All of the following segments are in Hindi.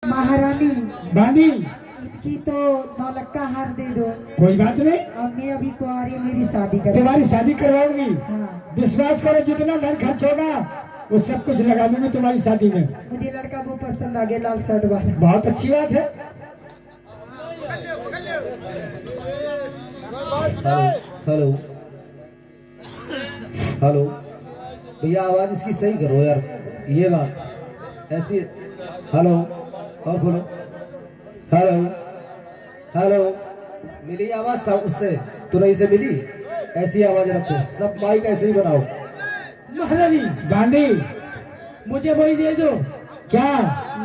महारानी बांधी इनकी तो 9 लाख का हार दे दो। कोई बात नहीं, और मैं अभी कुंवारी मेरी शादी कर तुम्हारी शादी करवाऊंगी। हाँ, विश्वास करो, जितना धन खर्च होगा वो सब कुछ लगा दूंगी तुम्हारी शादी में। मुझे लड़का वो पसंद आ गया, लाल शर्ट वाला। बहुत अच्छी बात है। हेलो हेलो भैया, आवाज इसकी सही करो यार, ये बात ऐसी। हेलो और बोलो। हेलो हेलो, मिली आवाज सब उससे तो नहीं से मिली, ऐसी आवाज रखो, सब माइक ऐसे ही बनाओ। महारानी गांधी मुझे वही दे दो। क्या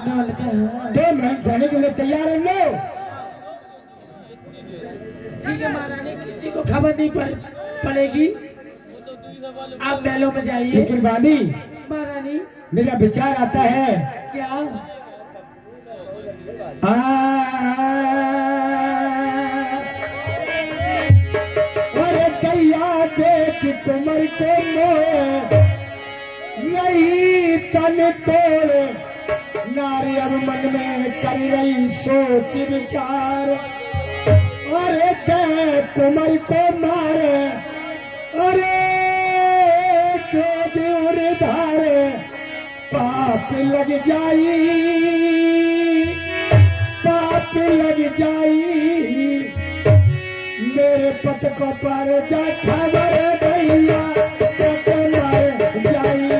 लड़का तो मैं जाने के लिए तैयार है लो। ठीक है महारानी, किसी को खबर नहीं पड़ेगी, आप महलों में जाइए। लेकिन गांधी महारानी मेरा विचार आता है, क्या? अरे कैया देख कुमर को मोह नहीं तन तोड़, नारी अब मन में कर रही सोच विचार। अरे दे कुमर को मारे, अरे क्रोध उर धारे, पाप लग जाई, पाप लग जाई, मेरे पत को पर जा खबर भैया तो मर जाई।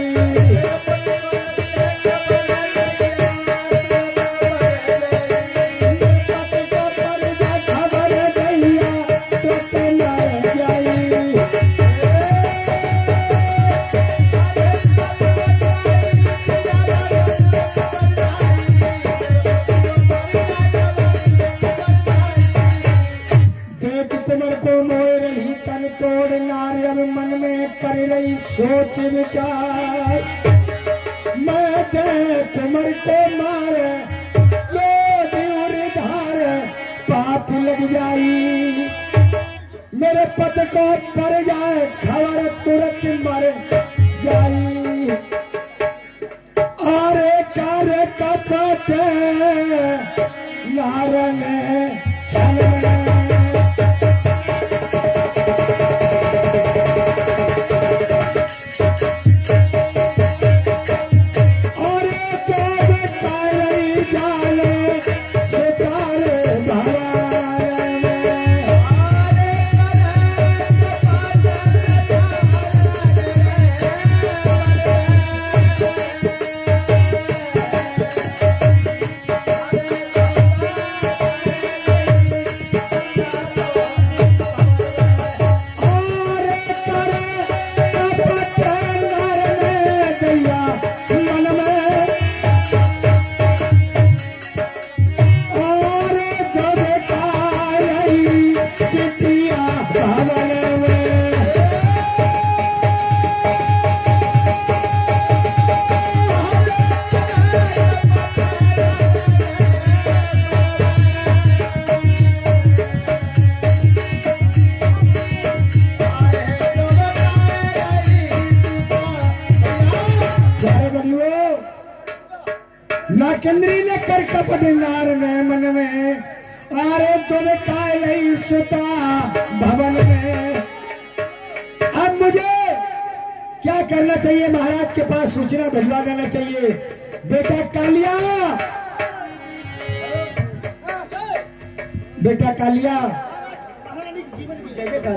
कुमर को मोह रही तन तोड़, नारी अब मन में कर रही सोच विचार। मैं दे कुमर को मार, क्रोध उर धार, पाप लग जाई, मेरे पत को पर जाए खबर तुरंत मर जाई। अरे कर कपट नारन छल में, केंद्री ने कर कपट नार ने मन में, आरे तुम काय लई सुता भवन में। अब मुझे क्या करना चाहिए? महाराज के पास सूचना भिजवा देना चाहिए। बेटा कालिया, बेटा कालिया, महारानी के जीवन की जगह कर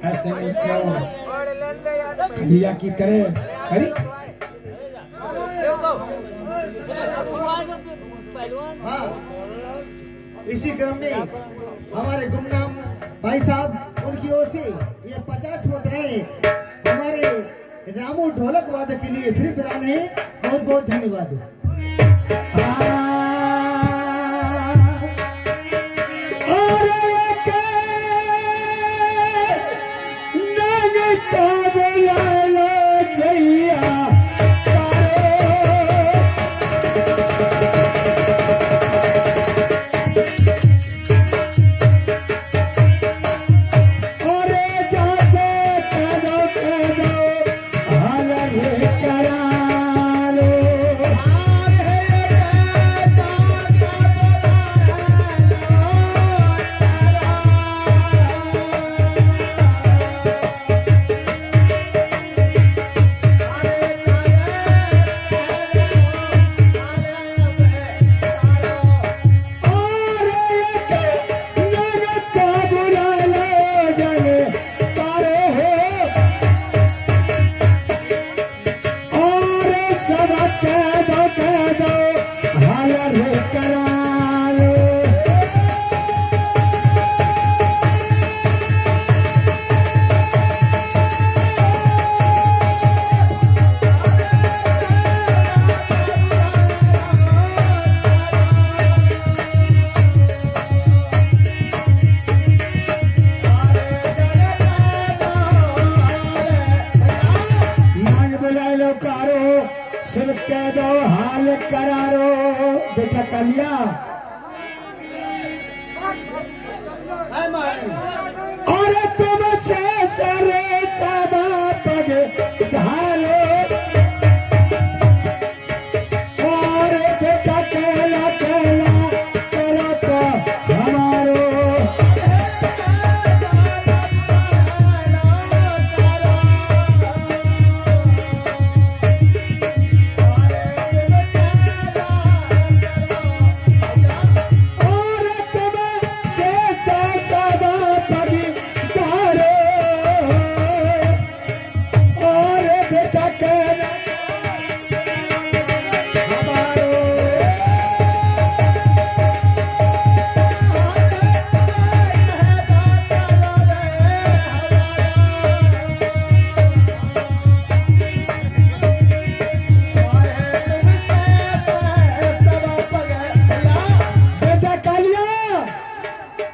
ऐसे नहीं क्यों लिया की करे। अरे हाँ, इसी क्रम में हमारे गुमनाम भाई साहब, उनकी ओर से ये 50 मुद्राएं हमारे रामू ढोलक वादक के लिए फ्री प्रदान है। बहुत बहुत धन्यवाद। और जा से कह दो हमारो सुन के दो हाल करारो। बेटा कलिया और तुम से सरे सदा पग धारो। और बेटा कहला कहला करो तो हमारो।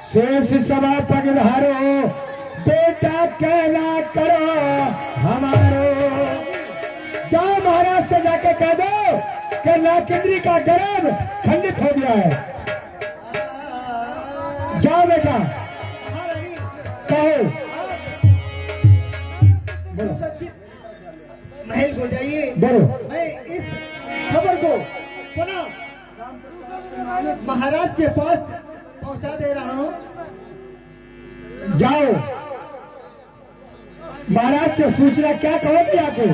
शेष सभा पगधारो। बेटा कहना करो हमारो। जाओ महाराज से जाके कह दो कि नाकेंद्री का गर्भ खंडित हो गया है। जाओ बेटा कहो। बोलो महल को जाइए। बोलो। मैं इस खबर को पुनः महाराज के पास पहुंचा दे रहा हूं। जाओ महाराज से सूचना क्या कहोगे आके?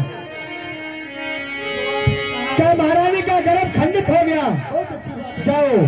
क्या महारानी का गर्भ खंडित हो गया? बहुत अच्छी बात है। जाओ।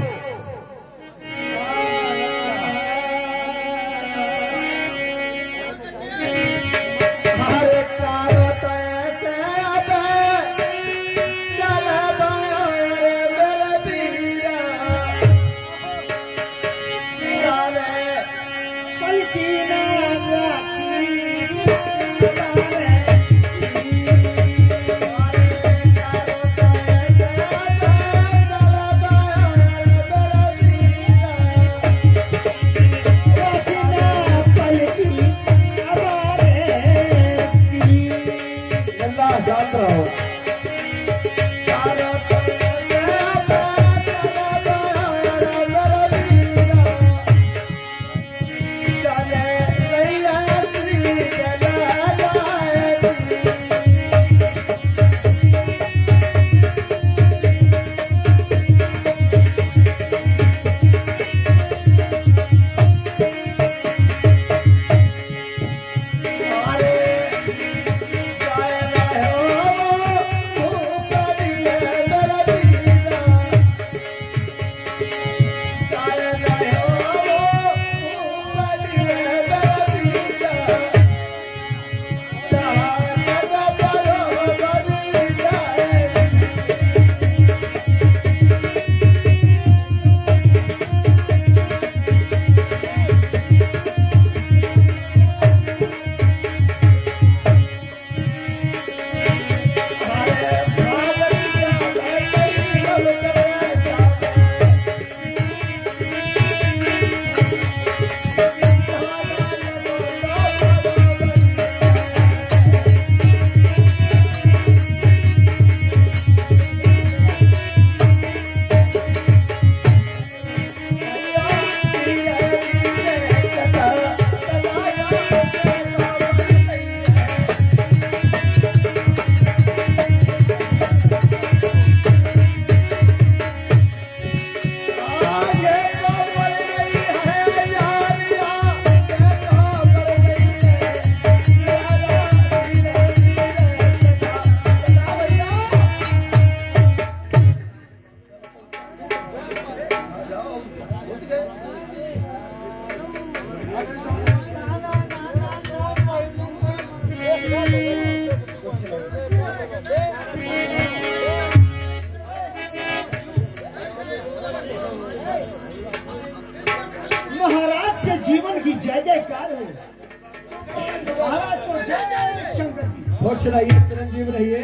महाराज के जीवन की जय जयकार हो। महाराज को जय जय शंकर की। खुश रहिए, चिरंजीव रहिए।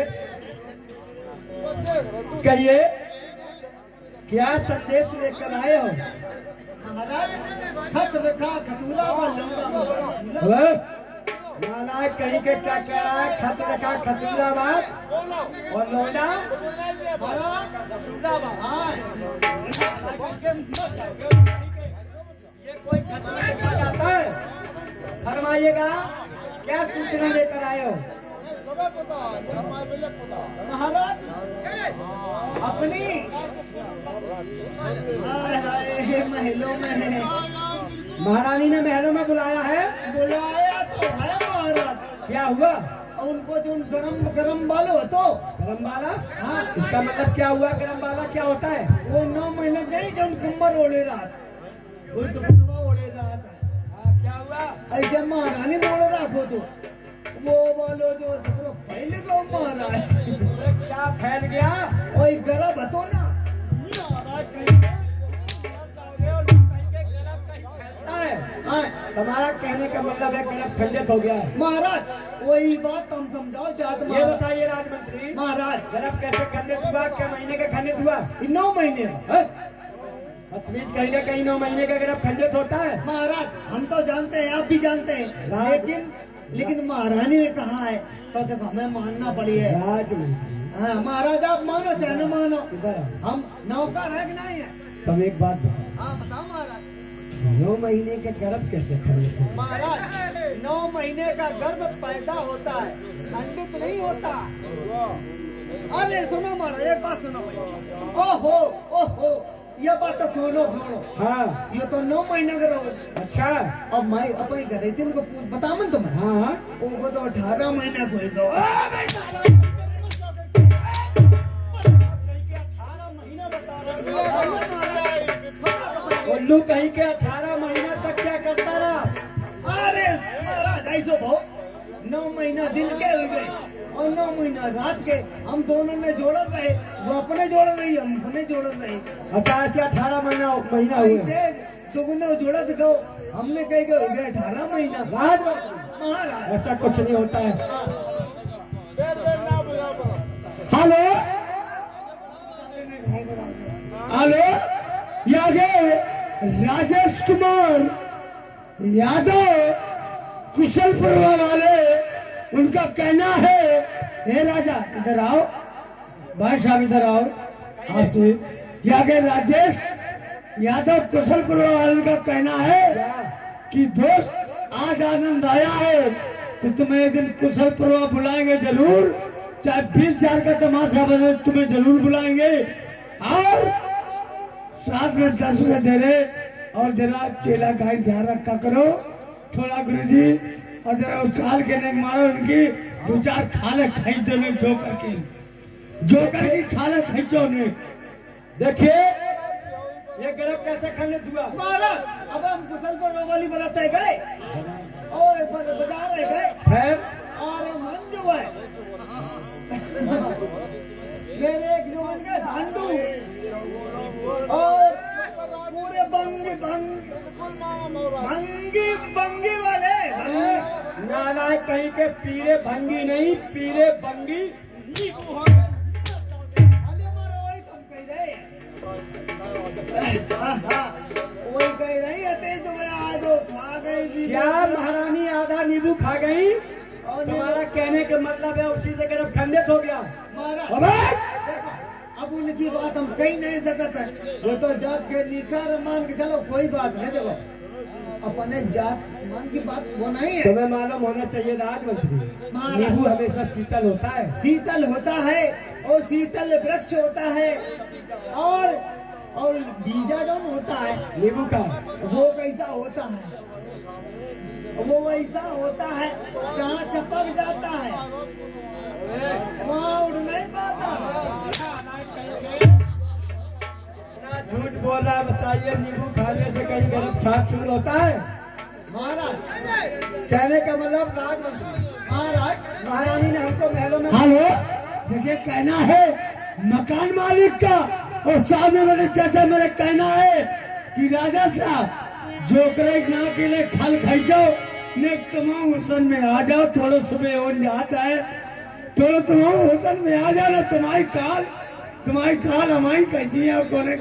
कहिए क्या संदेश लेकर आए हो? महाराज खत लिखा खतूला व लौंगा। हेलो, नालायक कहीं के क्या कह रहा है? खत रखा खतूराबाद और लोना ये कोई खतरा देखा जाता है? फरमाइएगा, क्या सूचना लेकर आए हो? महाराज अपनी महलों में है। महारानी ने महलों में बुलाया है? बुलाया तो है महाराज। क्या हुआ? उनको जो गरम बालो तो गरम वाला? हाँ, इसका मतलब क्या हुआ? गरम वाला क्या होता है? वो 9 महीने गई जो कुंबर ओढ़े रात ओढ़े रात। क्या हुआ? ऐसे महारानी बोल रखो तो वो बोलो जो सबरो पहले तो महाराज क्या फैल गया? वही गर्भ तो ना तुम्हारा कहने का मतलब है गर्भ खंडित हो गया है। महाराज वही बात हम समझाओ चाहते। ये बताइए राजमंत्री, महाराज गर्भ कैसे खंडित हुआ? क्या महीने का खंडित हुआ? 9 महीने बदतमीज, कहीं ना कहीं 9 महीने का गर्भ खंडित होता है। महाराज हम तो जानते हैं, आप भी जानते हैं, लेकिन महारानी ने कहा है तो देखो हमें मानना पड़ी है। राजमंत्री, हाँ महाराज, आप मानो चाहे न मानो, इधर हम नौकर है कि नहीं है? तुम एक बात बताओ। हाँ बताओ महाराज। 9 महीने का गर्भ कैसे खंडित हो? महाराज 9 महीने का गर्भ पैदा होता है, खंडित नहीं होता। अरे सुनो महाराज, एक बात सुनो भाई। ओहो ओहो, ये बात तो सुनो सुनो। हाँ, ये तो 9 महीने का रहो। अच्छा। अब मैं अपने घर दिन को बता मन तुम्हें। हाँ, वो तो 18 महीने को दो। उल्लू कहीं के 18 महीना तक क्या करता रहा? अरे महाराज ऐसो भाव 9 महीना दिन के हो गए और 9 महीना रात के, हम दोनों ने जोड़त रहे, वो अपने जोड़ रही, हम अपने जोड़त रहे। अच्छा, ऐसे 18 महीना हुए? ऐसे दुगुना जोड़त गो, हमने कह गए हो गए 18 महीना। महाराज ऐसा कुछ नहीं होता है। हेलो हेलो, यादव राजेश कुमार यादव कुशलपुरवा वाले, उनका कहना है, हे राजा इधर आओ, भाई साहब इधर आओ। आपसे क्या कहे? राजेश यादव कुशलपुरवा वाले का कहना है कि दोस्त आज आनंद आया है तो तुम्हें एक दिन कुशलपुरवा बुलाएंगे जरूर, चाहे 20,000 का तमाशा बने, तुम्हें जरूर बुलाएंगे। और साथ में 10 रुपए दे रहे, और जरा चेला का ध्यान रखा करो थोड़ा गुरुजी, और जरा उछाल के नहीं मारो, उनकी 2-4 खाले खींच दो, जोकर की खाले खींचो ने। देखिए ये गर्भ कैसे खंडित हुआ? महाराज अब हम कुशलपुर वाली बनाते गए और बाजार रह गए, फिर और मन जो है मेरे एक जोन के सांडू और पूरे भंगी वाले नालायक कहीं के पीरे भंगी नहीं, पीरे बंगी। वही कह रही है जो मैं आज खा गई भी। क्या महारानी आधा नींबू खा गई? और तुम्हारा कहने का मतलब है उसी से गर्भ खंडित हो गया? महाराज अब उनकी बात हम कही नहीं सकते, वो तो जात के निकार मान के चलो, कोई बात नहीं। देखो अपने जात मान की बात वो नहीं है। तुम्हें मालूम होना चाहिए राजमंत्री, नींबू हमेशा शीतल होता है। शीतल होता है और शीतल वृक्ष होता है, और बीजागम होता है नींबू का। वो कैसा होता है? वो वैसा होता है जहाँ चपक जाता है वहाँ उड़ नहीं पाता। झूठ बोल रहा है, बताइए नींबू खाने से कहीं गर्भ छाप छूट होता है? महाराज कहने का मतलब राजमंत्री, महारानी ने हमको महलों में। हेलो देखिए, कहना है मकान मालिक का और सामने वाले चाचा मेरे कहना है कि राजा साहब जो करे ना के लिए खल खाई जाओ ने तमाम हुसन में आ जाओ, थोड़ा सुबह हो जाता है, थोड़ा तमाम हुसन में आ जाना, तुम्हारी काल हमारी कहती है आपको ने।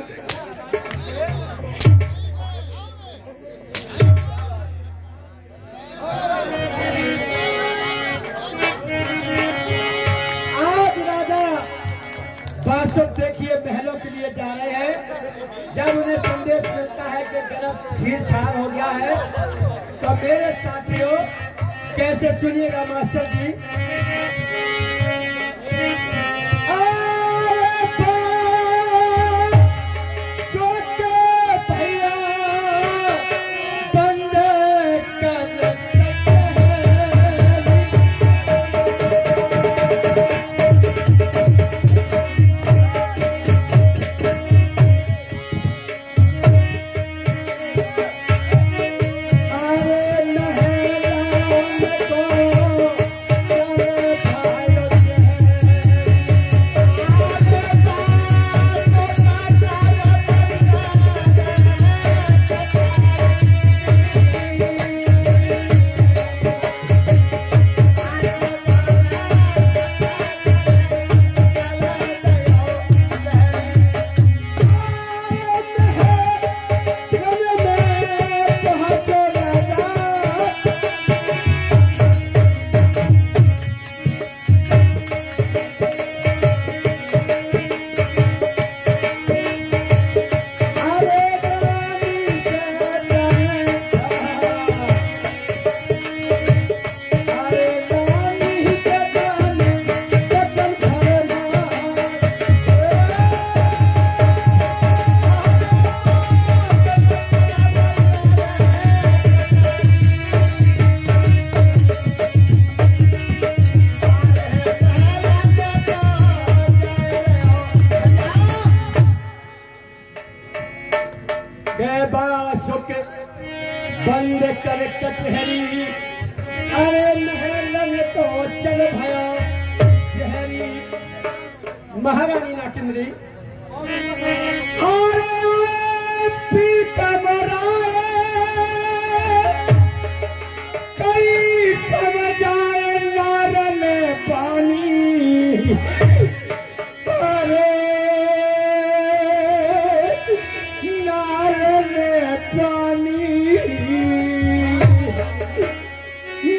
सब देखिए महलों के लिए जा रहे हैं। जब उन्हें संदेश मिलता है कि गर्भ छीन छाड़ हो गया है, तो मेरे साथियों कैसे सुनिएगा मास्टर जी। बंद कर कचहरी, अरे महलन तो चल भयो शहरी। महारानी नाकिंद्री पीतम राय कई समझाए नार में पानी, अरे नार में पानी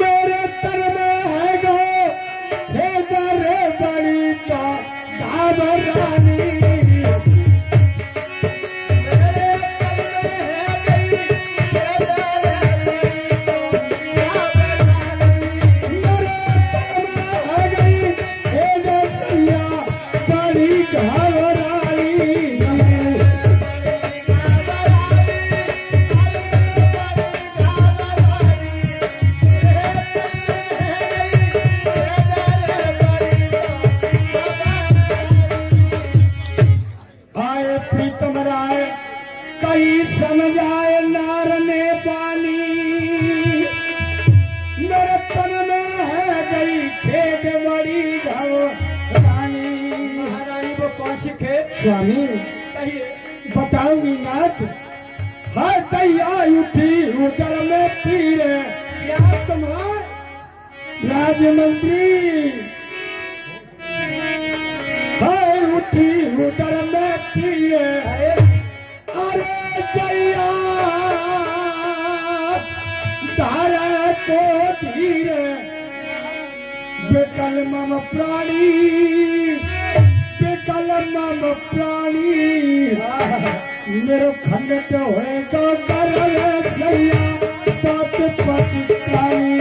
मेरे तर में है गो हे दर बड़ी का घबरानी। कई समझाए नार ने पानी, मेरे तन में है गई खेत बड़ी घबरानी। महारानी वो कौन सी खेत? स्वामी कहिए। बताऊंगी नाथ। हर दैया उठी उधर में पीर क्या तुम्हार राजमंत्री, हर उठी उधर में पीर अरे जया धारा को धीरे बेकल मम प्राणी, बेकल मम प्राणी मेरो खंडित होएगा करल जया बात पचतानी।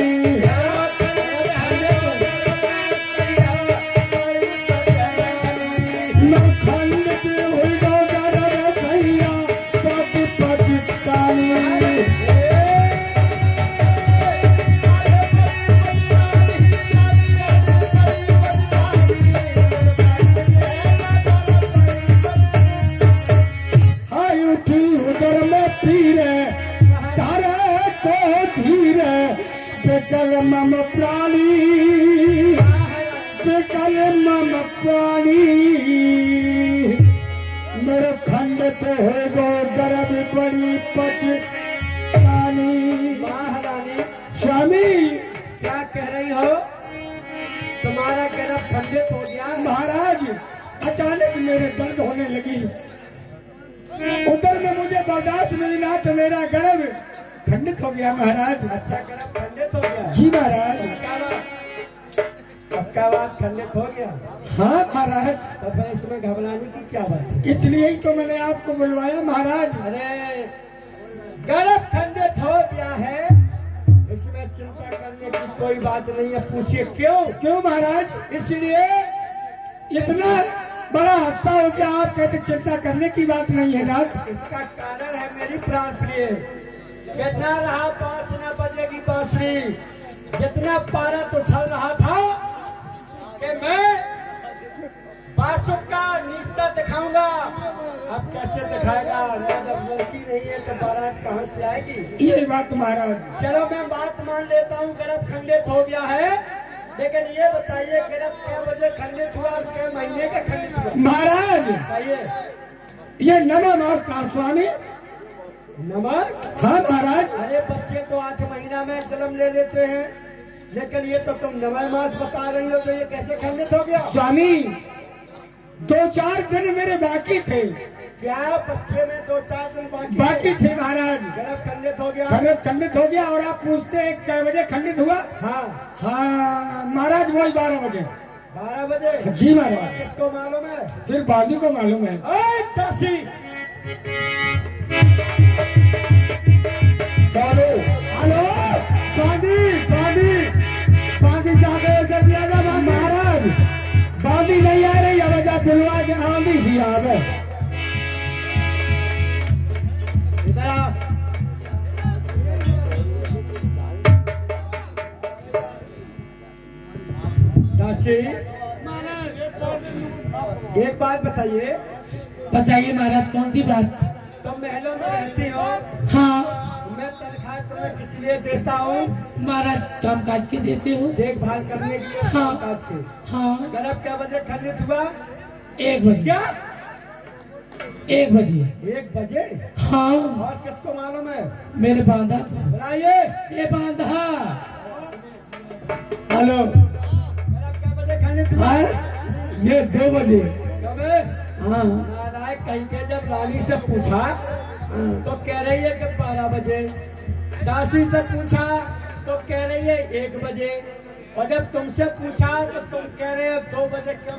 बेकल मम प्राणी, बेकल मम प्राणी मेरे खंडित हो गो गर्भ बड़ी पचतानी। महारानी स्वामी क्या कह रही हो? तुम्हारा गर्भ खंडित हो गया? महाराज अचानक मेरे दर्द होने लगी, उधर में मुझे बर्दाश्त नहीं ना तो मेरा गर्भ खंडित हो गया महाराज। अच्छा गर्भ खंडित हो गया? जी महाराज। पक्का बात खंडित हो गया। हाँ महाराज, तो फिर इसमें घबराने की क्या बात है? इसलिए ही तो मैंने आपको बुलवाया महाराज। अरे गर्भ खंडित हो गया है, इसमें चिंता करने की कोई बात नहीं है। पूछिए क्यों? क्यों महाराज? इसलिए इतना बड़ा हादसा हो गया, आप कहते चिंता करने की बात नहीं है नाथ। इसका कारण है मेरी प्राण प्रिय। कितना रहा बांस न बजेगी बांसुरी, जितना पारा तो चल रहा था कि मैं बांसुर का निस्ता दिखाऊंगा। अब कैसे दिखाएगा? जब लड़की नहीं है तो बारात कहाँ से आएगी? ये बात महाराज। चलो मैं बात मान लेता हूँ, गर्भ खंडित हो गया है, लेकिन ये बताइए गर्भ क्या बजे खंडित हुआ और क्या महीने का खंडित हुआ? महाराज बताइए। ये नवा मास का स्वामी। नमक? हाँ महाराज। अरे बच्चे तो 8 महीना में जन्म ले लेते हैं, लेकिन ये तो तुम नवा मास बता रही हो, तो ये कैसे खंडित हो गया? स्वामी 2-4 दिन मेरे बाकी थे। क्या बच्चे में 2-4 दिन बाकी थे महाराज। गर्भ खंडित हो गया? खंडित हो गया। और आप पूछते हैं कै बजे खंडित हुआ? हाँ हाँ महाराज, वही 12 बजे। 12 बजे? जी महाराज। किसको मालूम है? फिर बाली को मालूम है। ओए दासी, हेलो बांदी जाके जल्दी आ जा महाराज। बांदी नहीं आ रही, अब जा बुलवा के आंधी सी आ गए। इधर आ। दासी, एक बात बताइए। बताइए महाराज, कौन सी बात? तुम महलों में रहती हो, हाँ मैं तनख्वाह तुम्हें किस लिए देता हूँ? महाराज, काम काज के देते हो? देखभाल करने के लिए, हाँ। काज के। हाँ। गर्भ क्या बजे खंडित हुआ? 1 बजे। क्या? 1 बजे? 1 बजे? हाँ। और किसको मालूम है? मेरे बांधा को। बताइए। ये बांधा। हेलो गर्भ क्या बजे खंडित हुआ? ये 2 बजे। कब? हाँ नालायक कहीं के जब रानी से पूछा तो कह रही है कि 12 बजे। दासी से पूछा तो कह रही है 1 बजे। और जब तुमसे पूछा तो तुम कह रहे हो 2 बजे। क्यों?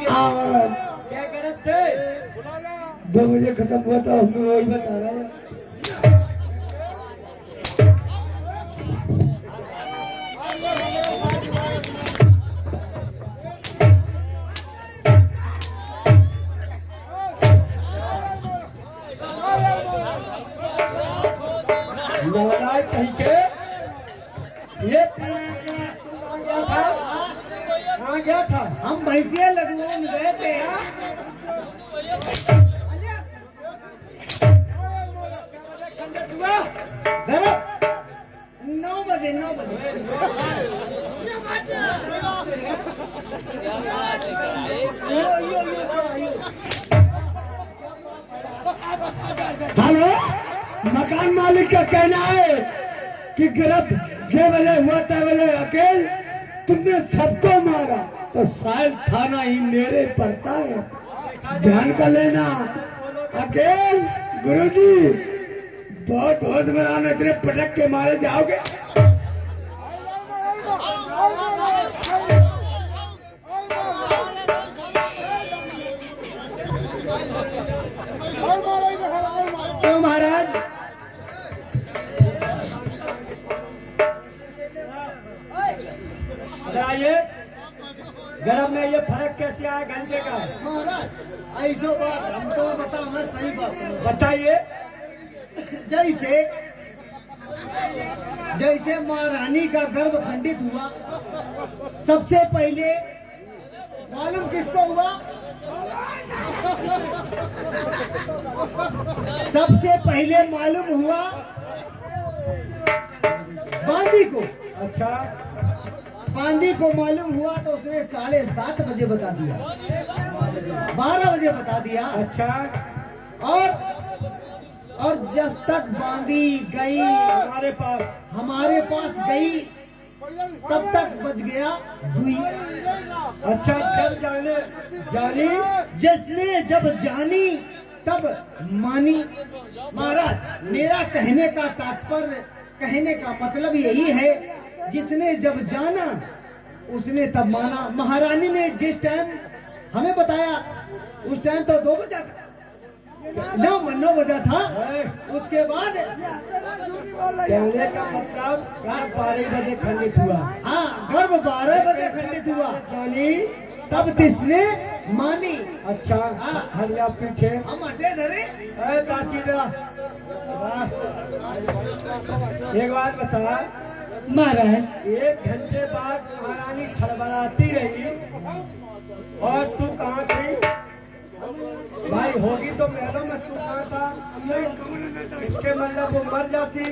हाँ महाराज, क्या गर्भ थे? 2 बजे खत्म हुआ था, हमें वही बता रहा है। नालायक कहीं के ये कहाँ गया था? कहाँ गया था? हम भैंसिया लड़ुओं में गए थे। खंडित हुआ? 9 बजे। 9 बजे। हेलो, मकान मालिक का कहना है कि गर्भ जे बजे हुआ तय बजे अकेल तुमने सबको मारा, तो शायद थाना ही मेरे पड़ता है। ध्यान कर लेना। अकेल गुरुजी, बहुत होश में रहना, इतने पटक के मारे जाओगे। क्यों महाराज? बताइए, गर्भ में ये फर्क कैसे आया घंटे का? महाराज ऐसो बात हम तो बताओ ना, सही बात है। बताइए। जैसे महारानी का गर्भ खंडित हुआ, सबसे पहले मालूम किसको हुआ? सबसे पहले मालूम हुआ बांदी को। अच्छा, बांदी को मालूम हुआ तो उसने 7:30 बजे बता दिया, 12 बजे बता दिया। अच्छा। और जब तक बांदी गई हमारे पास गई, तब तक बच गया 2। अच्छा, जब जानी जिसने जब जानी तब मानी। महाराज, मेरा कहने का तात्पर्य, कहने का मतलब यही है, जिसने जब जाना उसने तब माना। महारानी ने जिस टाइम हमें बताया उस टाइम तो 2 बजा था, 9 बजा था। उसके बाद कहने का मतलब गर्भ 12 बजे खंडित हुआ। हाँ, गर्भ 12 बजे खंडित हुआ। यानी तब तिसने मानी। अच्छा हाँ। हरिया पीछे हम हटे धरे। दासीदा एक बात बता, महाराज 1 घंटे बाद महारानी छड़बड़ाती रही और तू कहाँ थी? भाई होगी तो महलों में, तू कहाँ था? इसके मतलब वो मर जाती।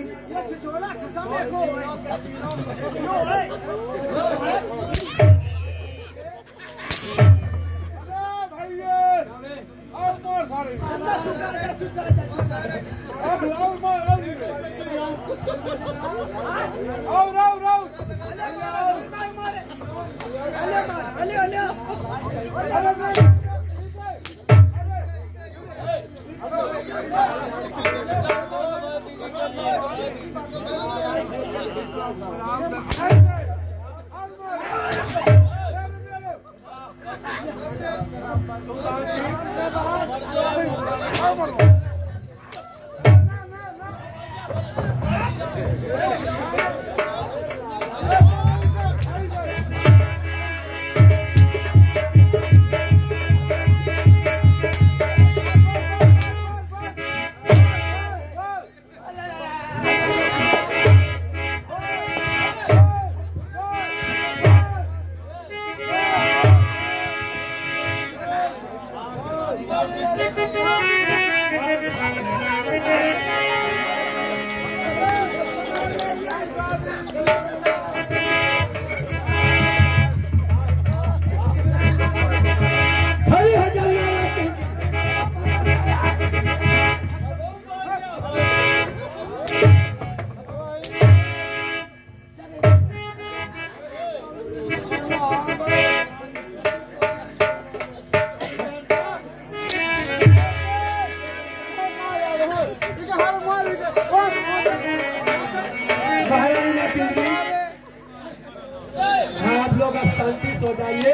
शांति सो जाइए,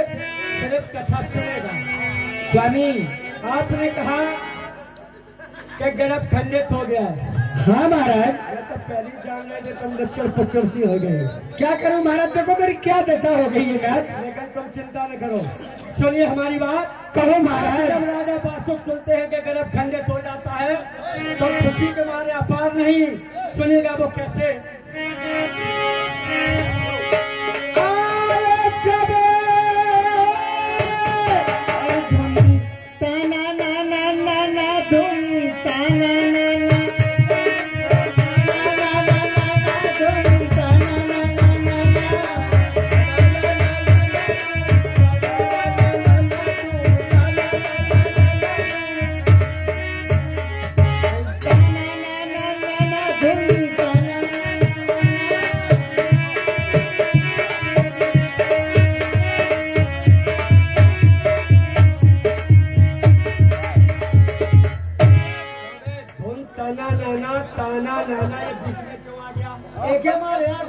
सिर्फ कथा सुनेगा। स्वामी आपने कहा कि गर्भ खंडित हो गया है। हाँ महाराज, मैं तो पहली जान रहे थे तुम लच्चर पुच्चर सी हो गए। क्या करूं महाराज, देखो मेरी क्या दशा हो गई है महाराज। लेकिन तुम चिंता न करो, सुनिए हमारी बात। कहो महाराज। जब राजा बासुक सुनते हैं कि गर्भ खंडित हो जाता है तो खुशी के मारे अपार नहीं। सुनिएगा वो कैसे। ताना नाना ये बीच में क्यों आ गया? एक हमारे यहाँ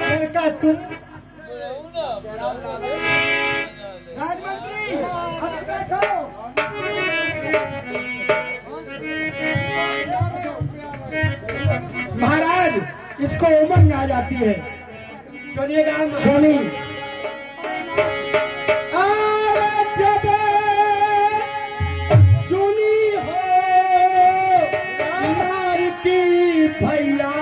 लड़का तुम राजमंत्री बैठो। महाराज इसको उमंग आ जाती है। सुनिएगा स्वामी, जब सुनी हो नार की भैया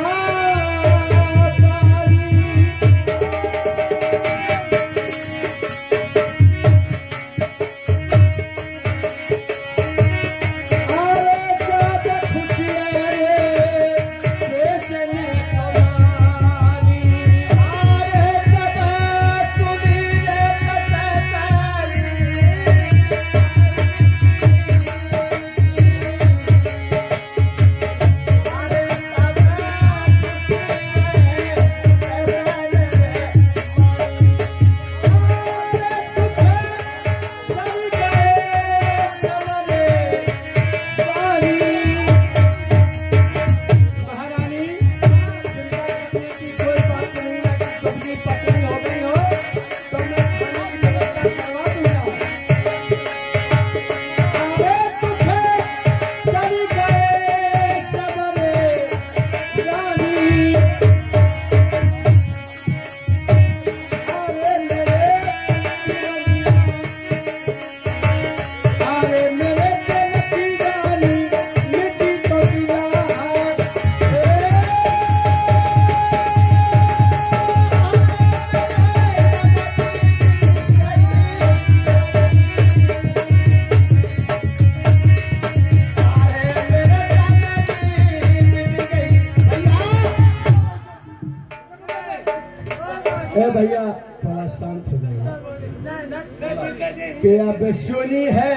ए भैया थोड़ा शांत हो जाइए। कि अब सुनी है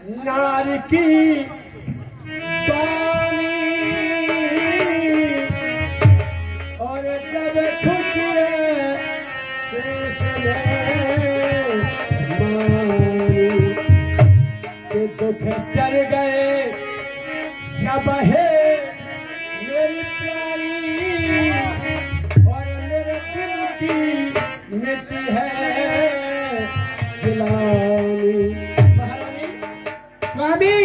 नारी की बानी और जब खुशी के दुख चल गए सब है मेरी प्यारी और मेरे दिल की मिट्टी है गिलानी। महारानी स्वामी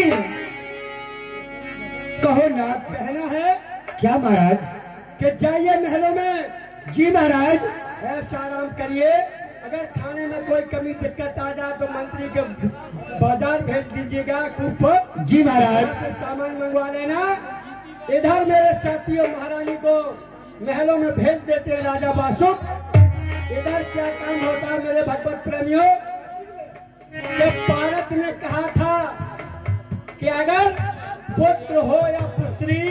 कहो ना। कहना है क्या महाराज? कि जाइए महलों में, जी महाराज। ऐसा आराम करिए। अगर खाने में कोई कमी दिक्कत आ जाए तो मंत्री के बाजार भेज दीजिएगा कूप। जी महाराज। से सामान मंगवा लेना। इधर मेरे साथियों महारानी को महलों में भेज देते हैं राजा बासुक। इधर क्या काम होता है मेरे भगवत प्रेमियों? जब पारत ने कहा था कि अगर पुत्र हो या पुत्री,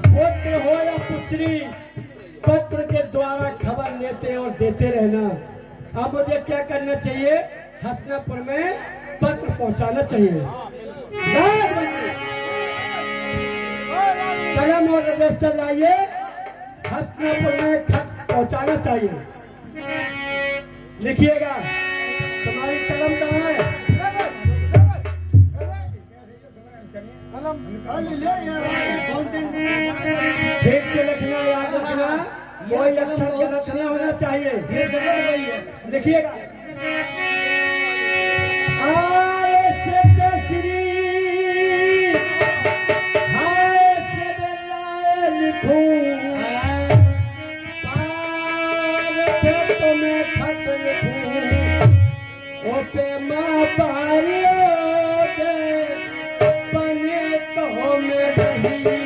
पुत्र हो या पुत्री, पत्र के द्वारा खबर लेते और देते रहना। अब मुझे क्या करना चाहिए? हसनापुर में पत्र पहुंचाना चाहिए। कलम और रजिस्टर लाइए, हसनापुर में खत पहुंचाना चाहिए। लिखिएगा। तुम्हारी कलम कहाँ है? ठीक से लिखना, याद रखना, कोई अक्षर गलत नहीं होना चाहिए। ये जगह गई है, लिखिएगा। आए सिद्ध श्री हाय सिद्ध लाए लिखूं, पार पे तो मैं खत लिखूं, ओ पे माँ पारियो दे बने तो मैं नहीं।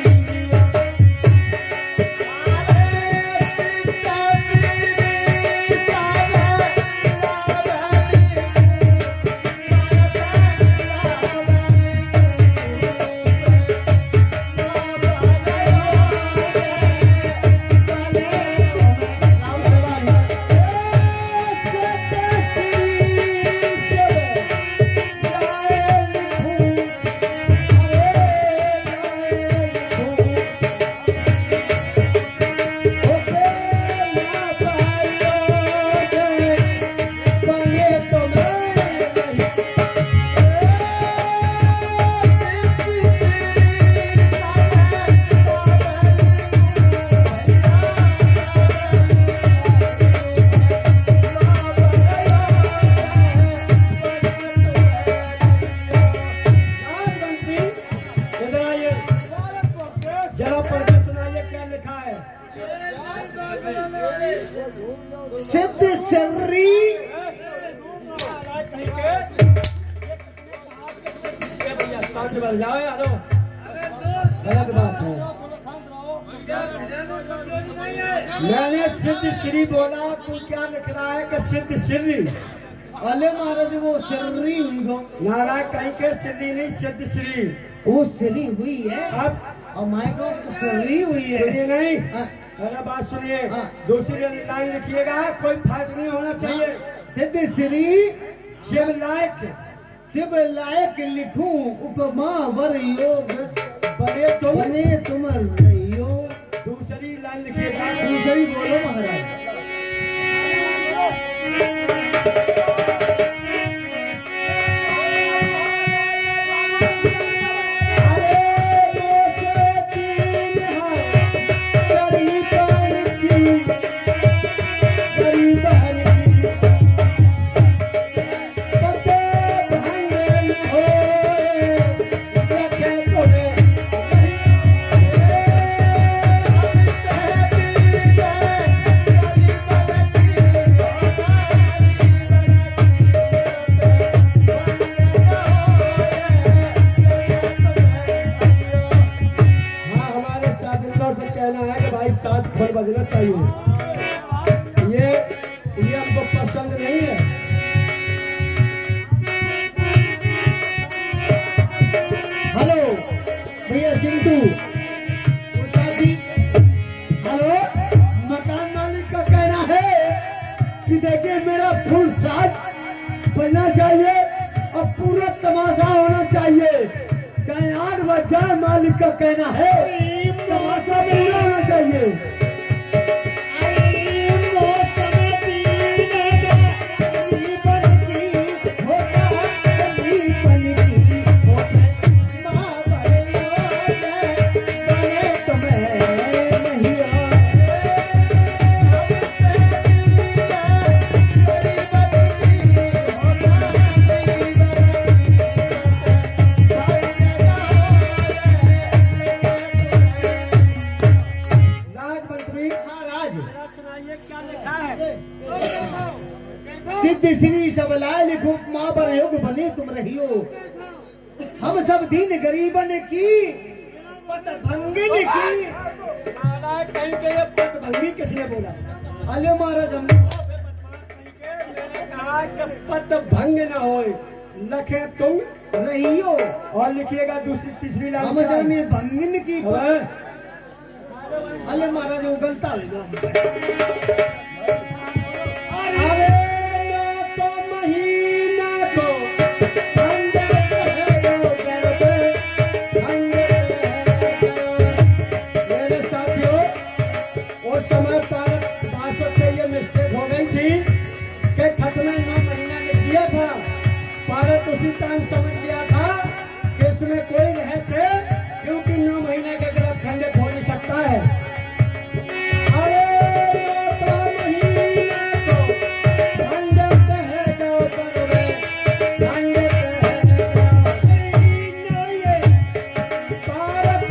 जरा पढ़ के सुनाइए क्या लिखा है। सिद्ध श्री भैया शांत बन जाओ यार, गलत बात है। मैंने सिद्ध श्री बोला, तू क्या लिख रहा है कि सिद्ध श्री? अले महाराज वो श्री हुई हो। नारायण कहीं के सिद्धि नहीं, सिद्ध श्री वो श्री हुई है। अब हमारे को श्री हुई है। सुनिए नहीं, हाँ। पहला बात सुनिए। हाँ। दूसरी लाइन लिखिएगा, कोई फर्क नहीं होना चाहिए। सिद्ध श्री शिव लायक, शिव लायक लिखूं, उपमा वर योग बने तुम रहियो। दूसरी लाइन लिखिएगा। दूसरी बोलो महाराज। साथ खोल बजना चाहिए। ये हमको पसंद नहीं है। हेलो भैया चिंटू, उस्ताद जी मालिक का कहना है तमाशा नहीं होना चाहिए। सिद्ध श्री सबलाल गुप माँ पर योग बने तुम रहियो, हम सब दीन गरीबन की पत भंगिन की। कहीं के ये पद भंगी किसने बोला? अले महाराज हम मैंने कहा कि पद भंग न होए, लखे तुम रहियो, और लिखिएगा दूसरी तीसरी लाइन। हम जाने भंगिन की पत। हाँ। अले महाराज वो गलता हो गया। अरे मैं तो महीना को मेरे साथियों, उस समय पर बात से ये मिस्टेक हो गई थी कि खत में 9 महीना ने किया था। भारत उसी टाइम समझ गया था कि इसमें कोई रहस्य, क्योंकि 9 महीने के खिलाफ खंडित हो नहीं सकता है। अरे तो महीना को खंडित है जो करवे, खंडित है भारत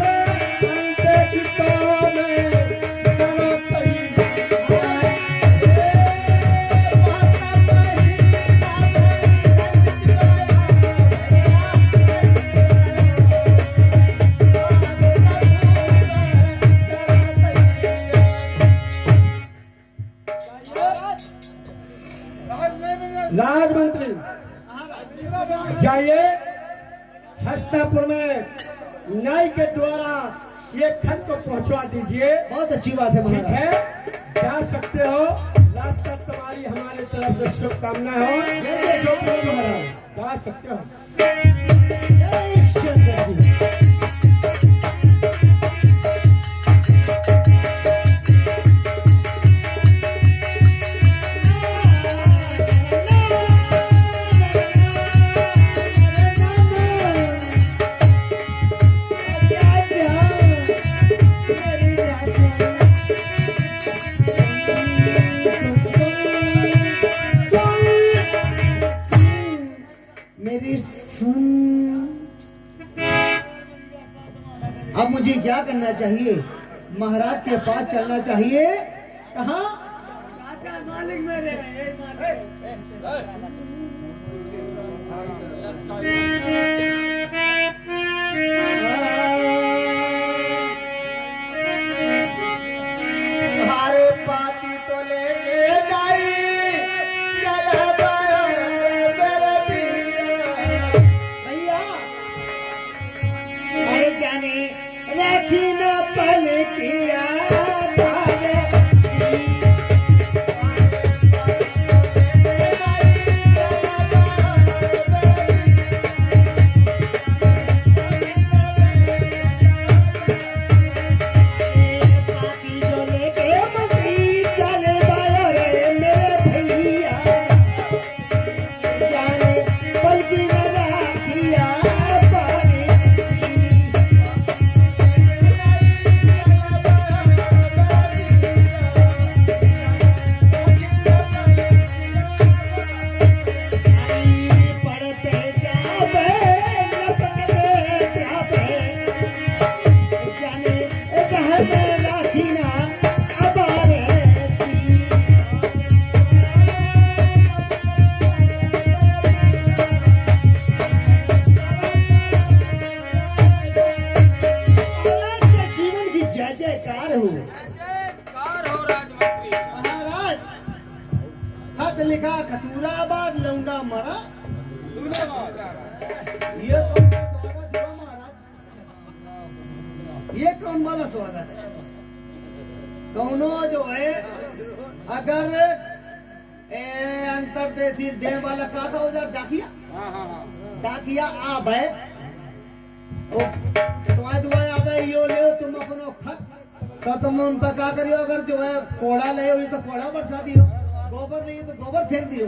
अंत की तो में करो सही। राज मंत्री जाइए हस्तापुर में न्याय के द्वारा ये खत को पहुंचवा दीजिए। बहुत अच्छी बात है ठीक महाराज। है, जा सकते हो। लास्ट तक तुम्हारी हमारे तरफ से शुभकामनाएं हो। महाराज जा सकते हो। मेरी सुन, अब मुझे क्या करना चाहिए? महाराज के पास चलना चाहिए। कहाँ? मालिक मेरे तुम्हारे पाती तो लेके गई चल भैया। अरे जाने रखी न पल किया लिखा खतूराबाद लौंडा मरा। ये कौन सा स्वागत हुआ महाराज? ये कौन वाला स्वागत है? कौनो जो है अगर अंतरदेशी देह वाला का उधर डाकिया डाकिया आप है तुम्हारे दुआ आवे यो ले तुम अपनो खत तो तुम उन पर क्या करियो अगर जो है कोड़ा ले हुई तो कोड़ा बरसा दियो गोबर नहीं तो गोबर फेंक दियो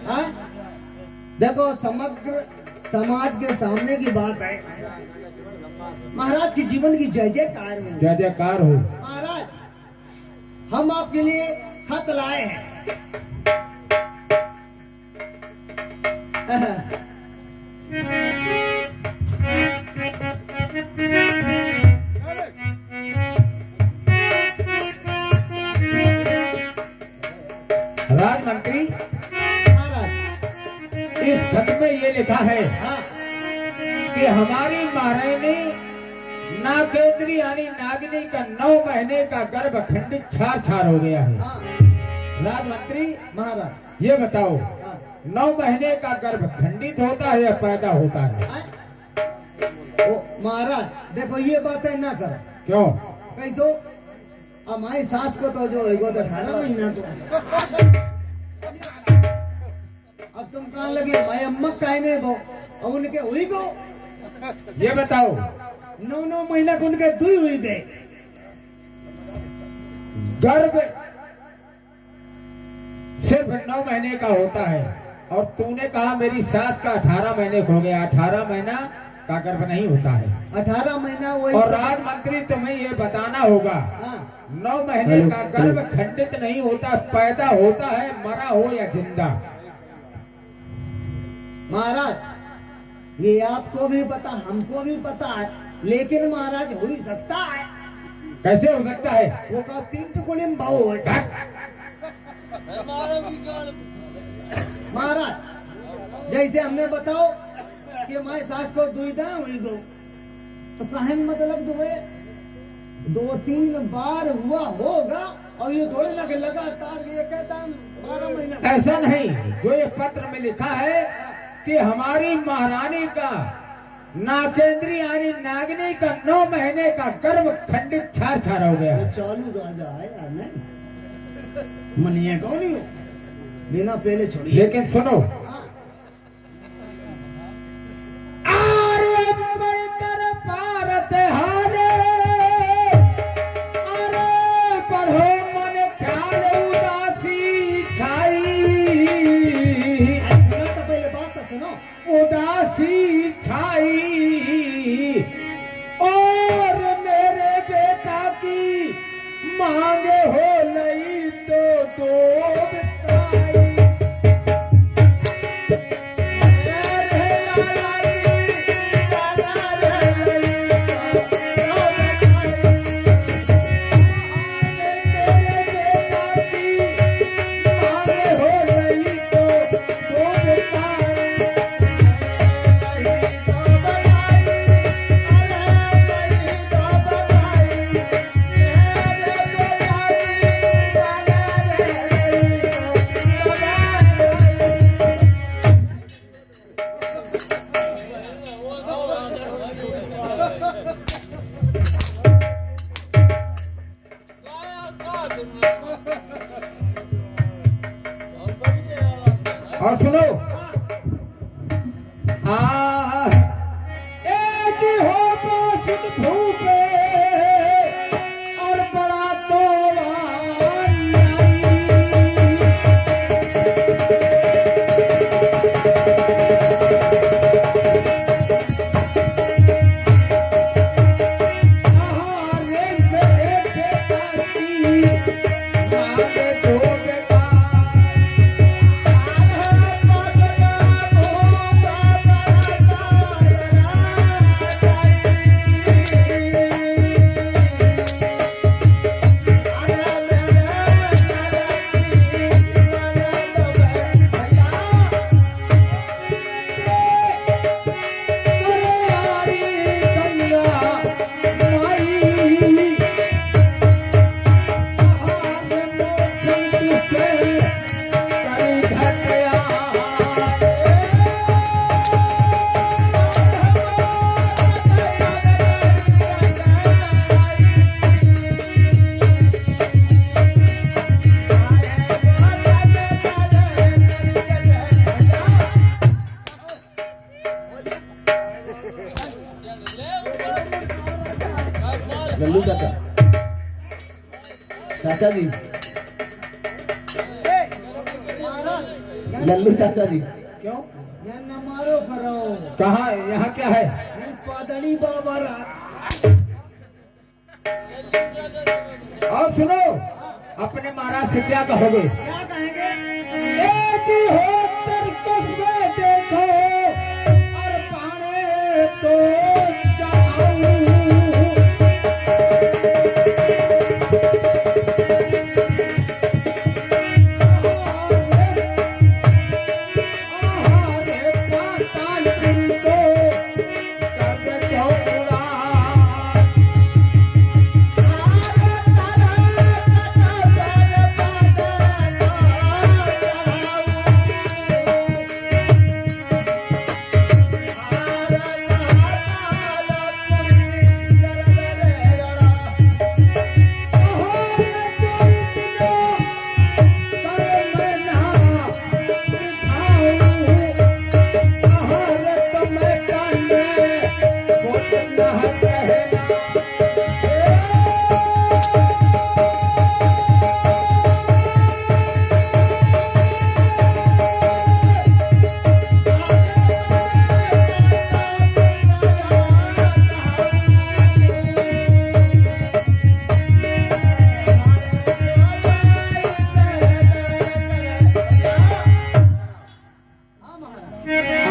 हाँ? देखो समग्र समाज के सामने की बात है महाराज की जीवन की जय जयकार हो जय जयकार हो। महाराज हम आपके लिए खत लाए हैं राजमंत्री महाराज इस खत में ये लिखा है हाँ कि हमारी महारानी नागेंद्री यानी नागिनी का 9 महीने का गर्भ खंडित छार छार हो गया है। हाँ राजमंत्री महाराज ये बताओ हाँ 9 महीने का गर्भ खंडित होता है या पैदा होता है? ओ महाराज देखो ये बातें ना करो क्यों? कैसो हमारी सास को तो जो है वो तो 18 महीना तो अब तुम कहाँ लगे मैं अम्मा कहने वो अब उनके हुई को ये बताओ 9 महीना को उनके दुई हुई दे गर्भ सिर्फ 9 महीने का होता है और तूने कहा मेरी सास का 18 महीने हो गया। 18 महीना का गर्भ नहीं होता है 18 महीना वही और राजमंत्री तुम्हें ये बताना होगा हाँ 9 महीने का गर्भ खंडित नहीं होता, पैदा होता है मरा हो या जिंदा। महाराज ये आपको भी पता हमको भी पता है लेकिन महाराज हो ही सकता है। कैसे हो सकता है? वो का 3 टुकड़े में भाव हो महाराज जैसे हमने बताओ कि हमारे सास को दुविधा हुई गो तो कहन मतलब जो है 2-3 बार हुआ होगा और ये थोड़े ना कि लगातार ये कहता 12 महीना ऐसा नहीं, जो ये पत्र में लिखा है कि हमारी महारानी का नागेंद्री यानी नागिनी का 9 महीने का गर्भ खंडित छार छार हो गया वो है। चालू राजा है यार नहीं मनिया कौन नहीं हो बिना पहले छोड़िए लेकिन सुनो हाँ। आर्य बढ़कर भारत हारे, अरे पढ़ो मन ख्याल उदासी छाई, सुना तो पहले बात तो सुनो उदासी छाई और मेरे बेटा की मांग हो लई तो दो बिताई। और सुनो एज हो पोषित भूपे और बड़ा तोड़ा लल्लू चाचा, चाचा जी, लल्लू चाचा जी। क्यों? न मारो करो। कहाँ यहाँ क्या है? पादड़ी बाबा रात। और सुनो, अपने महाराज से क्या कहोगे? क्या कहेंगे? एक ही हो तरकस में देखो और पाने तो जाऊं।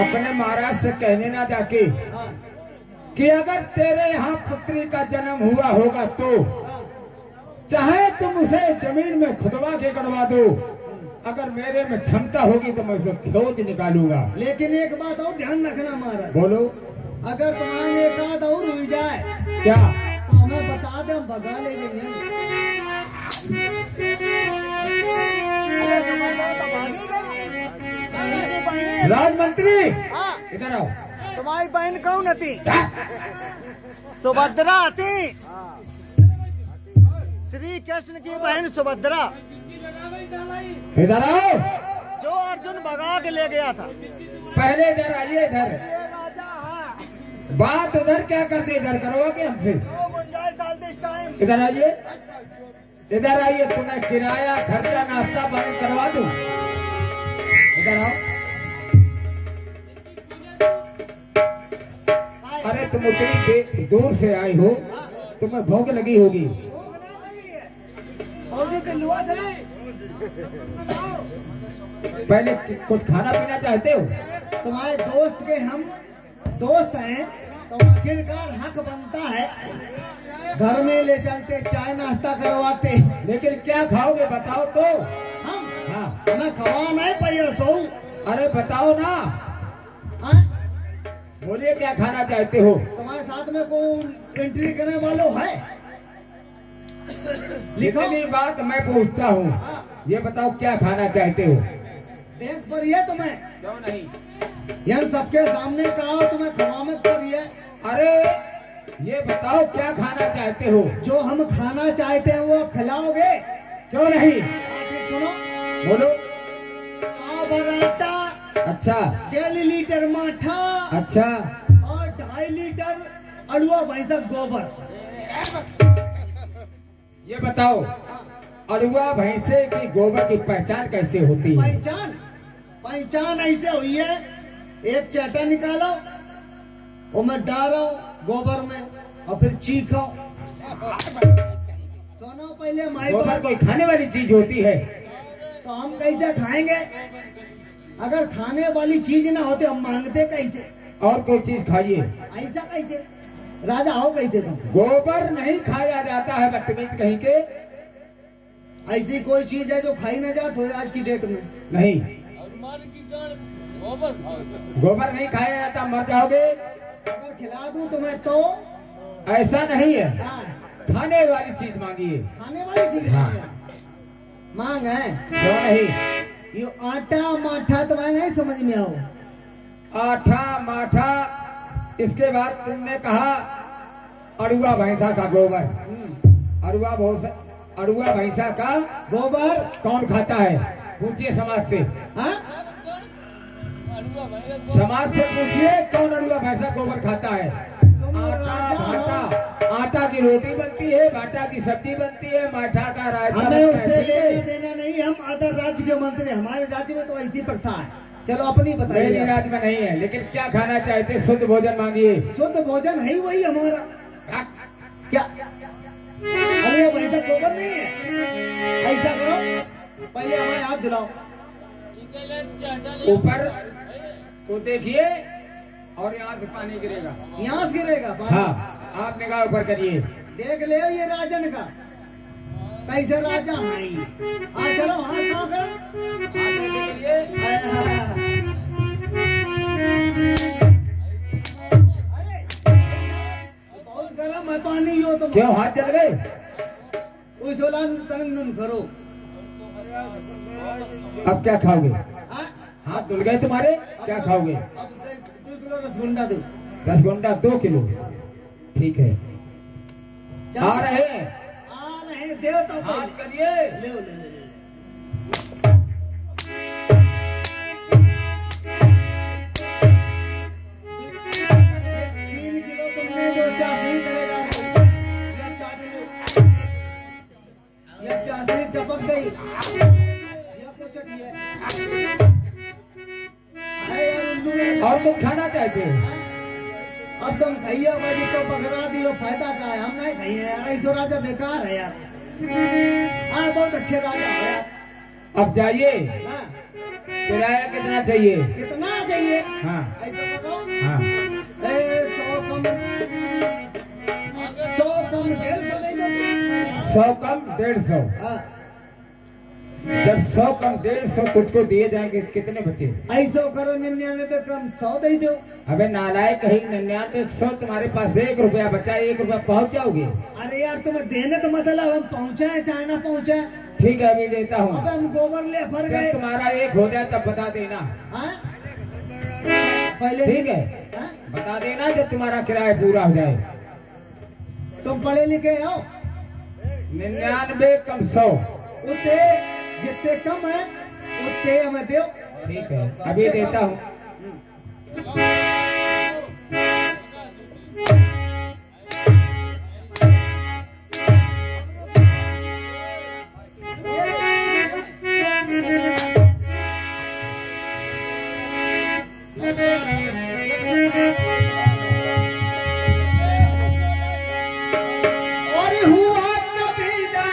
अपने महाराज से कहने ना जाके कि अगर तेरे यहाँ पुत्री का जन्म हुआ होगा तो चाहे तुम उसे जमीन में खुदवा के गड़वा दो, अगर मेरे में क्षमता होगी तो मैं उसे खोज निकालूंगा। लेकिन एक बात और ध्यान रखना महाराज, बोलो। अगर तुम्हारे एक आध और हुई जाए क्या? तो हमें बता दे, हम भगा ले जाएंगे। राजमंत्री हाँ, इधर आओ। तुम्हारी बहन कौन थी? सुभद्रा थी। श्री कृष्ण की बहन सुभद्रा, इधर आओ। जो अर्जुन भगा के ले गया था। पहले इधर आइए। इधर ये राजा है। बात उधर क्या करते, इधर करोगे हमसे? वो गुंजाइश डाल दे इस टाइम। इधर आइए, इधर आइए। तुम्हें किराया खर्चा नाश्ता बंद करवा दूं। इधर आओ। अरे तुम उतनी दूर से आई हो, तुम्हें भूख लगी होगी। पहले कुछ खाना पीना चाहते हो? तुम्हारे दोस्त के हम दोस्त हैं तो आखिरकार हक बनता है, घर में ले चलते, चाय नाश्ता करवाते। लेकिन क्या खाओगे बताओ तो। हम हाँ, हमें खवा नहीं पाइए सो। अरे बताओ ना, हाँ? बोलिए क्या खाना चाहते हो? तुम्हारे साथ में कोई एंट्री करने वालों है? लिखो। इतनी बात मैं पूछता हूँ, ये बताओ क्या खाना चाहते हो? देख पर ये तुम्हें क्यों नहीं? यार सबके सामने कहा तुम्हें खवा मत करिए। अरे ये बताओ क्या खाना चाहते हो? जो हम खाना चाहते हैं वो खिलाओगे? क्यों नहीं? ठीक सुनो, बोलो। पाव पराठा, अच्छा 1.5 लीटर माठा अच्छा। और 2.5 लीटर अड़ुआ भैंसा गोबर। ये बताओ, अड़ुआ भैंसे की गोबर की पहचान कैसे होती है? पहचान ऐसे हुई है, एक चाटा निकालो, वो मैं डालो गोबर में और फिर चीखो। सुनो पहले माई गोबर बात, कोई खाने वाली चीज होती है? तो हम कैसे खाएंगे? अगर खाने वाली चीज ना होती हम मांगते कैसे? और कोई चीज खाइए। ऐसा कैसे? राजा हो कैसे तुम? गोबर नहीं खाया जाता है बदतमीज कहीं के। ऐसी कोई चीज है जो खाई ना जात हो आज की डेट में? नहीं, गोबर नहीं खाया जाता, मर जाओगे। अगर खिला दूं तुम्हें तो? ऐसा नहीं है, हाँ, खाने वाली चीज मांगिए। खाने वाली चीज हाँ। मांग है। क्यों नहीं? ये आटा माठा तुम्हें नहीं समझ में आओ? आठा माठा, इसके बाद तुमने कहा अड़ुआ भैंसा का गोबर। अड़ुआ भैंसा का गोबर कौन खाता है? पूछिए समाज से। हाँ? समाज से पूछिए कौन अड़ुआ भैंसा गोबर खाता है। की रोटी बनती है, बाटा की सब्जी बनती है, माठा का रायता हमें बनता उससे है, ठीक लेना है? देना नहीं, हम अदर राज्य के मंत्री, हमारे राज्य में तो ऐसी प्रथा है। चलो अपनी मेरी बताइए। राज्य में नहीं है, लेकिन क्या खाना चाहते? शुद्ध भोजन मांगिए। शुद्ध भोजन है ही वही हमारा। हाँ, क्या अरे वो वैसा गोबर नहीं है। ऐसा करो, पहले हमारे हाथ धुलाओ। ऊपर को देखिए और यहाँ से पानी गिरेगा। यहाँ से गिरेगा पानी। हाँ, आप निगाह ऊपर करिए। देख ले ये राजन का कैसे राजा है ये। चलो हाथ खड़ा करो। हाथ ऐसे करिए। अरे बहुत गर्म है पानी यो तुम। क्यों हाथ जल गए? उस तनंदन करो। अब क्या खाओगे? हाँ? हाथ धुल गए तुम्हारे, क्या खाओगे? अब 2 किलो रसगुंडा दो। रसगुंडा 2 किलो, ठीक है। आ रहे हैं, आ रहे हैं, देव तो हाथ करिए। ले ले ले ले। ये 3 किलो तुमने जो चाशनी करेगा ये चाट लो। ये चाशनी टपक गई, ये कुचट है। अरे यार उल्लू है। और तुम खाना चाहते हो? अब तुम भैया बाजी तो पकड़ा दियो, फायदा क्या है? हम नहीं खाई है यार, ऐसो राजा बेकार है यार। हाँ बहुत अच्छे राजा है यार। अब जाइए। हाँ, किराया कितना चाहिए? कितना चाहिए? हाँ ऐसा करो, हाँ, 100 कम 150 नहीं दो। 100 कम 150। हाँ, जब 100 कम 150 तुझको दिए जाएंगे, कितने बचे? ऐसा करो 99 कम 100 दे दो। अबे नालायक, कहीं 99 100, तुम्हारे पास 1 रुपया बचा, 1 रुपया पहुंच जाओगे। अरे यार तुम्हें देने तो मतलब हम पहुंचे हैं चाहे ना पहुंचे। ठीक है, अभी देता अब हूँ। हम गोबर ले फर जब गए। तुम्हारा 1 हो जाए तब बता देना। हाँ? पहले ठीक है, हाँ? बता देना जब तुम्हारा किराया पूरा हो जाए। तुम पढ़े लिखे हो? 99 कम 100। उतने जितने कम है उतने हमें दो। ठीक है, अभी देता हूँ। और हुआ कभी ना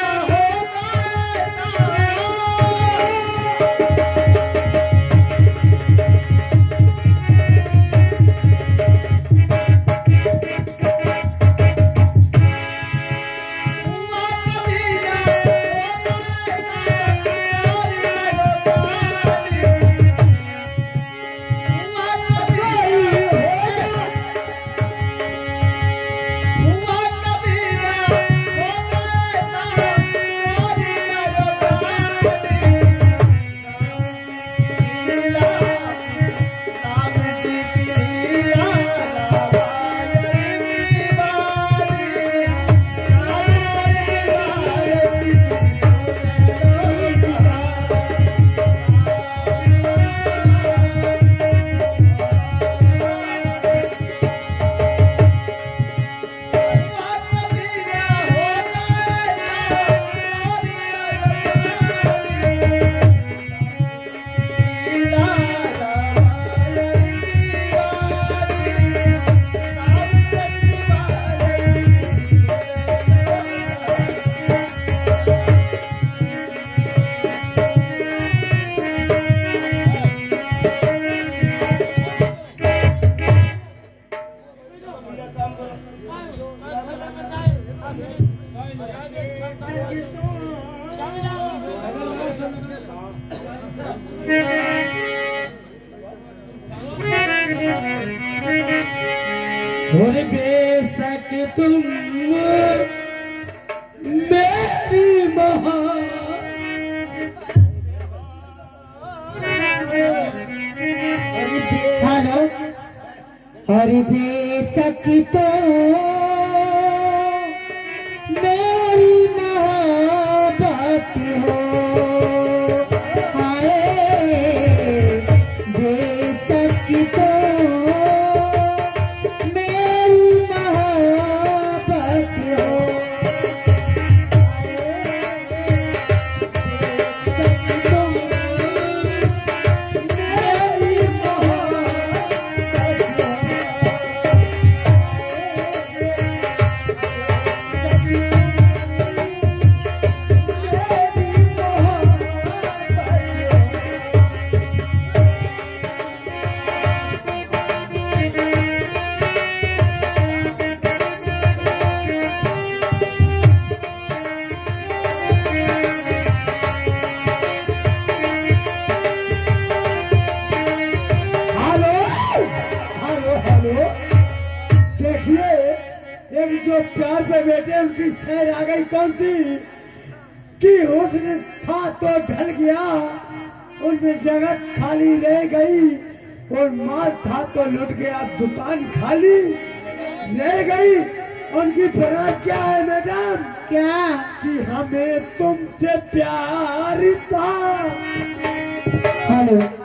और बेशक तुम मेरी हेलो और बेशक तो मेरी मोहब्बत हो हाय बेशक तो मेरी मोहब्बत हो देखिए एक जो प्यार पे बैठे उनकी छेड़ आ गई कौन सी कि हुस्न था तो ढल गया, उनमें जगह खाली रह गई, और माल था तो लुट गया, दुकान खाली रह गई। उनकी फरमाइश क्या है मैडम? क्या? कि हमें तुमसे प्यार था। हेलो